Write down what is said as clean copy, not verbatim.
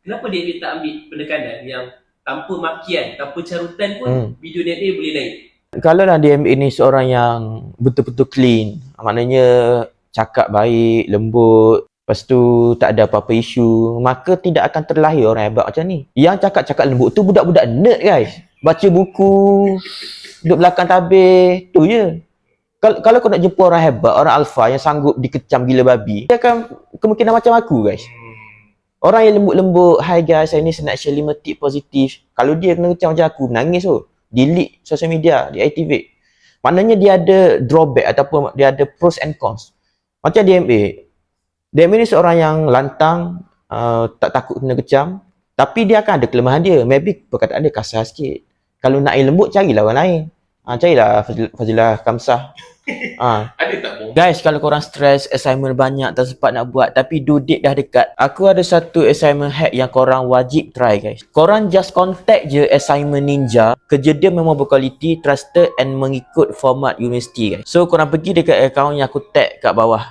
Kenapa dia tak ambil penekanan yang tanpa makian, tanpa carutan pun video DNA boleh naik? Kalau lah DMA ni seorang yang betul-betul clean, maknanya cakap baik, lembut, lepas tu tak ada apa-apa isu, maka tidak akan terlahir orang hebat macam ni. Yang cakap-cakap lembut tu budak-budak nerd guys. Baca buku, duduk belakang tabir, tu je. Kalau kau nak jumpa orang hebat, orang alpha yang sanggup dikecam gila babi, dia akan kemungkinan macam aku guys. Orang yang lembut-lembut, hi guys, saya ni nak share 5 tip positif. Kalau dia kena kecam macam aku, nangis tu. Delete social media, deactivate. Maknanya dia ada drawback ataupun dia ada pros and cons. Macam DMA. DMA ni seorang yang lantang, tak takut kena kecam. Tapi dia akan ada kelemahan dia. Maybe perkataan dia kasar sikit. Kalau nak air lembut, carilah orang lain. Carilah Fazilah Kamsah. Ada tak bom? Guys, kalau korang stres, assignment banyak, tak sempat nak buat, tapi due date dah dekat, aku ada satu assignment hack yang korang wajib try guys. Korang just contact je assignment ninja. Kerja dia memang berkualiti, trusted and mengikut format universiti guys. So korang pergi dekat account yang aku tag kat bawah.